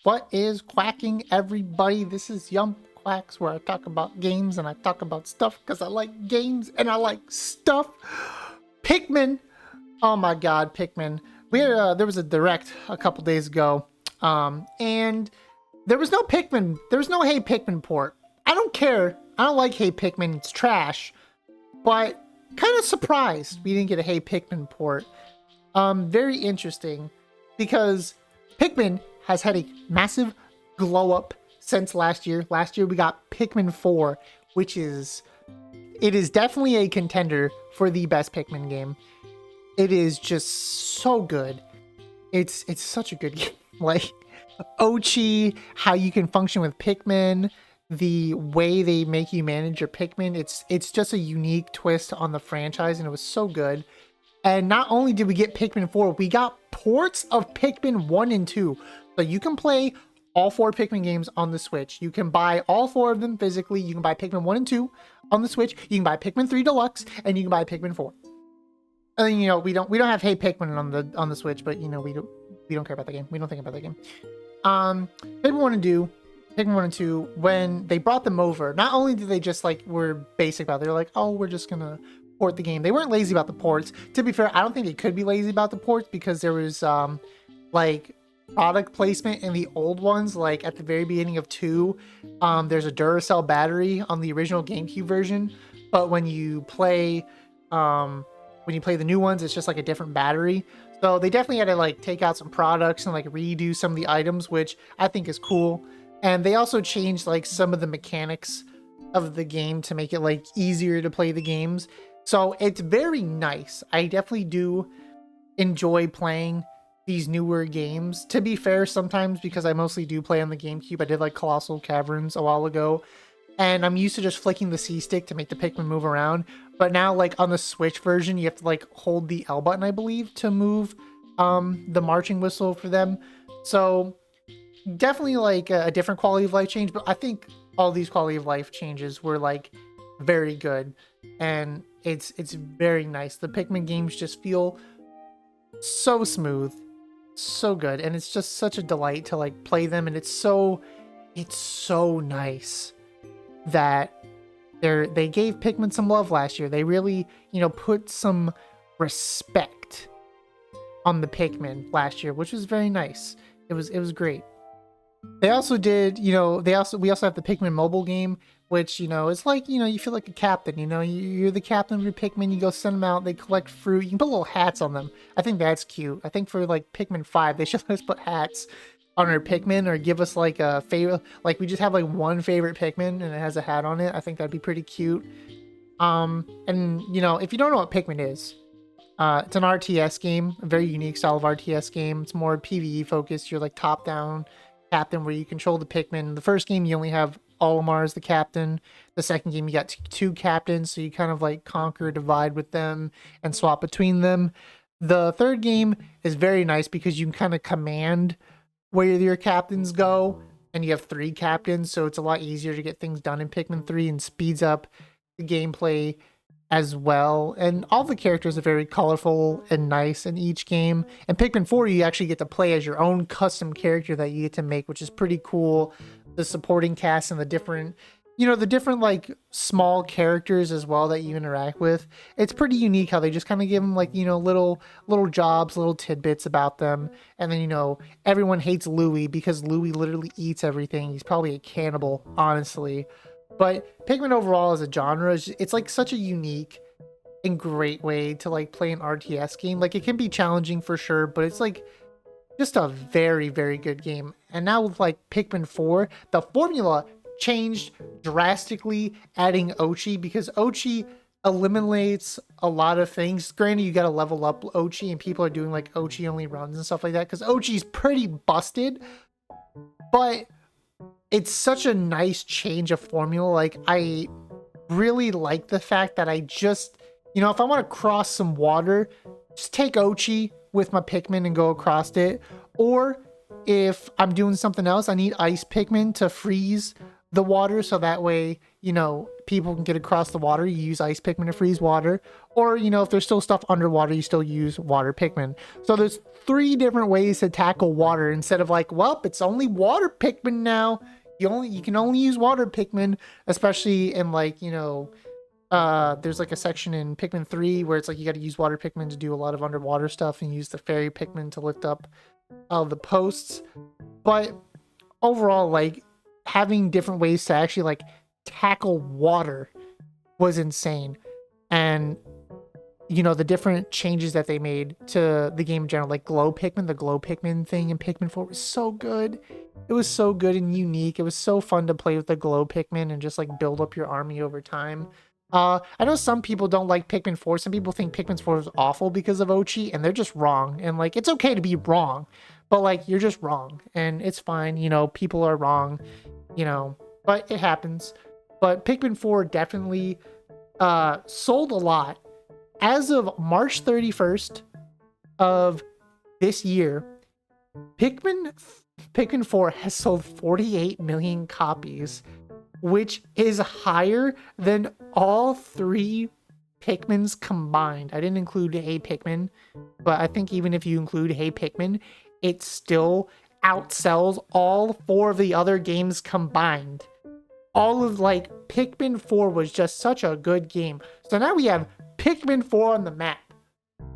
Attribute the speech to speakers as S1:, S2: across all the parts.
S1: What is quacking, everybody? This is Yum Quacks, where I talk about games and I talk about stuff because I like games and I like stuff. Pikmin. Oh my god, Pikmin. There was a direct a couple days ago, and there was no Pikmin. There was no Hey Pikmin port. I don't care. I don't like Hey Pikmin. It's trash. But kind of surprised we didn't get a Hey Pikmin port. Very interesting because Pikmin has had a massive glow up since last year. Last year we got Pikmin 4, which is definitely a contender for the best Pikmin game. It is just so good. It's such a good game. Like Ochi, how you can function with Pikmin, the way they make you manage your Pikmin, it's just a unique twist on the franchise, and it was so good. And not only did we get Pikmin 4, we got ports of Pikmin 1 and 2. So you can play all 4 Pikmin games on the Switch. You can buy all 4 of them physically. You can buy Pikmin 1 and 2 on the Switch. You can buy Pikmin 3 Deluxe, and you can buy Pikmin 4. And we don't have Hey Pikmin on the Switch, but we don't care about the game. We don't think about the game. Pikmin 1 and 2, when they brought them over, not only did they just were basic about it, they're like, oh, we're just gonna port the game. They weren't lazy about the ports. To be fair, I don't think they could be lazy about the ports because there was product placement in the old ones. Like at the very beginning of 2, there's a Duracell battery on the original GameCube version, but when you play the new ones, it's just like a different battery. So they definitely had to take out some products and redo some of the items, which I think is cool. And they also changed some of the mechanics of the game to make it easier to play the games. So it's very nice. I definitely do enjoy playing these newer games. To be fair, sometimes because I mostly do play on the GameCube, I did Colossal Caverns a while ago, and I'm used to just flicking the C stick to make the Pikmin move around. But now on the Switch version, you have to hold the L button, I believe, to move the marching whistle for them. So definitely a different quality of life change, but I think all these quality of life changes were very good, and it's very nice. The Pikmin games just feel so smooth, so good, and it's just such a delight to play them. And it's so nice that they gave Pikmin some love last year. They really put some respect on the Pikmin last year, which was very nice. It was great. They also did, we also have the Pikmin mobile game, which, it's you feel like a captain, you're the captain of your Pikmin, you go send them out, they collect fruit, you can put little hats on them. I think that's cute. I think for Pikmin 5, they should let us put hats on our Pikmin, or give us a favorite, we just have one favorite Pikmin and it has a hat on it. I think that'd be pretty cute. And if you don't know what Pikmin is, it's an RTS game, a very unique style of RTS game. It's more PvE focused. You're top-down captain where you control the Pikmin. The first game you only have Olimar as the captain. The second game you got 2 captains, so you kind of conquer, divide with them, and swap between them. The third game is very nice because you can kind of command where your captains go, and you have 3 captains, so it's a lot easier to get things done in Pikmin 3 and speeds up the gameplay as well. And all the characters are very colorful and nice in each game. And Pikmin 4, you actually get to play as your own custom character that you get to make, which is pretty cool. The supporting cast and the different small characters as well that you interact with. It's pretty unique how they just kind of give them little jobs, little tidbits about them. And then everyone hates Louie because Louie literally eats everything. He's probably a cannibal, honestly. But Pikmin overall as a genre, it's such a unique and great way to play an RTS game. It can be challenging for sure, but it's just a very, very good game. And now with Pikmin 4, the formula changed drastically, adding Ochi, because Ochi eliminates a lot of things. Granted, you gotta level up Ochi, and people are doing Ochi only runs and stuff like that, because Ochi's pretty busted, but it's such a nice change of formula. I really like the fact that I just, if I want to cross some water, just take Ochi with my Pikmin and go across it. Or if I'm doing something else, I need Ice Pikmin to freeze the water, so that way, you know, people can get across the water. You use ice Pikmin to freeze water. Or, you know, if there's still stuff underwater, you still use water Pikmin. So there's 3 different ways to tackle water instead of like, well, it's only water Pikmin now. You can only use water Pikmin, especially in like, you know, there's like a section in Pikmin 3 where it's like you got to use water Pikmin to do a lot of underwater stuff and use the fairy Pikmin to lift up the posts. But overall, like, having different ways to actually like tackle water was insane. And you know, the different changes that they made to the game in general, like glow Pikmin, the glow Pikmin thing in Pikmin 4 was so good. It was so good and unique. It was so fun to play with the glow Pikmin and just like build up your army over time. I know some people don't like Pikmin 4. Some people think Pikmin 4 is awful because of Ochi, and they're just wrong. And like, it's okay to be wrong, but like, you're just wrong, and it's fine. You know, people are wrong, you know, but it happens. But Pikmin 4 definitely sold a lot. As of March 31st of this year, Pikmin 4 has sold 48 million copies, which is higher than all 3 Pikmins combined. I didn't include Hey Pikmin, but I think even if you include Hey Pikmin, it still outsells all 4 of the other games combined. All of like Pikmin 4 was just such a good game. So now we have Pikmin 4 on the map.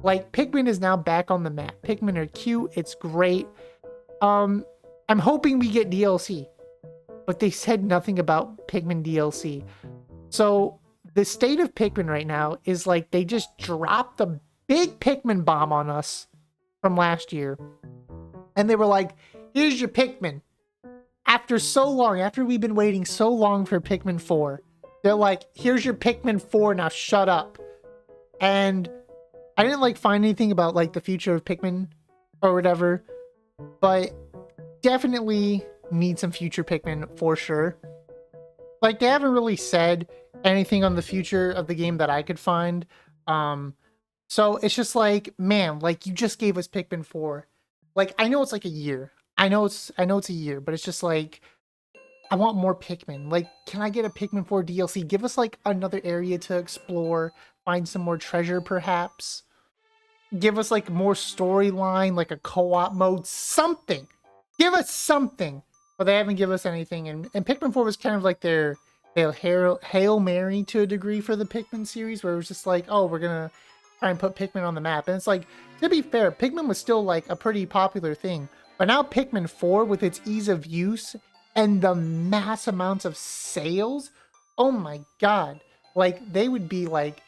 S1: Like, Pikmin is now back on the map. Pikmin are cute. It's great. I'm hoping we get DLC, but they said nothing about Pikmin DLC. So the state of Pikmin right now is like they just dropped a big Pikmin bomb on us from last year. And they were like, here's your Pikmin. After so long, after we've been waiting so long for Pikmin 4, they're like, here's your Pikmin 4, now shut up. And I didn't like find anything about like the future of Pikmin or whatever, but definitely need some future Pikmin for sure. Like, they haven't really said anything on the future of the game that I could find. So it's just like, man, like, you just gave us Pikmin 4. Like, I know it's like a year. I know it's a year, but it's just like, I want more Pikmin. Like, can I get a Pikmin 4 DLC? Give us like another area to explore, find some more treasure perhaps. Give us like more storyline, like a co-op mode, something. Give us something. But they haven't given us anything. And Pikmin 4 was kind of like their Hail Mary to a degree for the Pikmin series, where it was just like, oh, we're gonna try and put Pikmin on the map. And it's like, to be fair, Pikmin was still like a pretty popular thing. But now Pikmin 4, with its ease of use and the mass amounts of sales, oh my god. Like, they would be like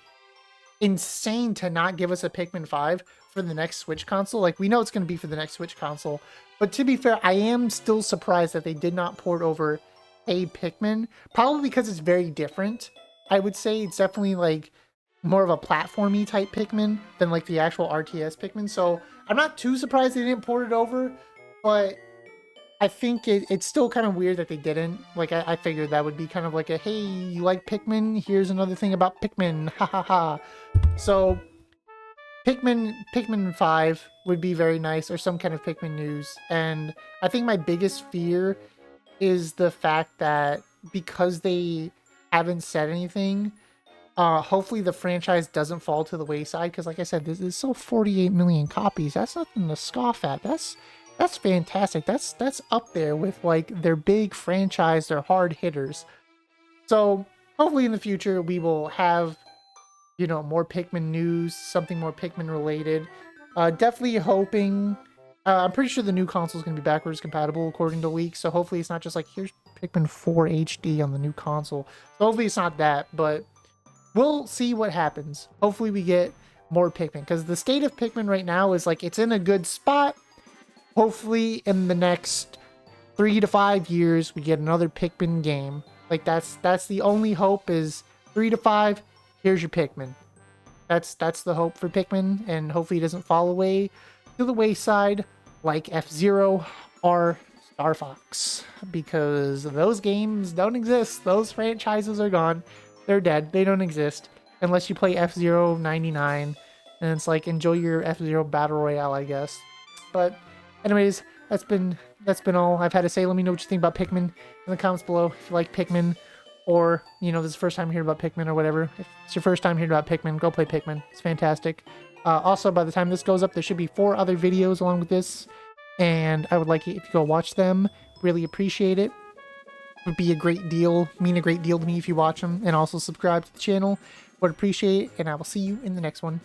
S1: insane to not give us a Pikmin 5 for the next Switch console. Like, we know it's going to be for the next Switch console. But to be fair, I am still surprised that they did not port over Hey Pikmin. Probably because it's very different. I would say it's definitely like more of a platformy type Pikmin than like the actual RTS Pikmin. So I'm not too surprised they didn't port it over. But I think it's still kind of weird that they didn't. Like, I figured that would be kind of like a, hey, you like Pikmin? Here's another thing about Pikmin. Ha ha ha. So, Pikmin 5 would be very nice, or some kind of Pikmin news. And I think my biggest fear is the fact that because they haven't said anything, hopefully the franchise doesn't fall to the wayside. Because like I said, this is still 48 million copies. That's nothing to scoff at. That's fantastic. That's up there with like their big franchise, their hard hitters. So hopefully in the future we will have, you know, more Pikmin news, something more Pikmin related. Definitely hoping. I'm pretty sure the new console is going to be backwards compatible according to leaks. So hopefully it's not just like, here's Pikmin 4 HD on the new console. So hopefully it's not that, but we'll see what happens. Hopefully we get more Pikmin, because the state of Pikmin right now is like, it's in a good spot. Hopefully in the next 3 to 5 years we get another Pikmin game. Like, that's the only hope, is 3 to 5, here's your Pikmin. That's the hope for Pikmin, and hopefully it doesn't fall away to the wayside like F-Zero or Star Fox, because those games don't exist. Those franchises are gone. They're dead. They don't exist unless you play F-Zero 99, and it's like, enjoy your F-Zero Battle Royale, I guess. But anyways, that's been all I've had to say. Let me know what you think about Pikmin in the comments below. If you like Pikmin, or you know, this is the first time hearing about Pikmin or whatever. If it's your first time hearing about Pikmin, go play Pikmin. It's fantastic. Also, by the time this goes up, there should be 4 other videos along with this, and I would like it if you go watch them. Really appreciate it. Would be a great deal, mean a great deal to me if you watch them, and also subscribe to the channel. Would appreciate it, and I will see you in the next one.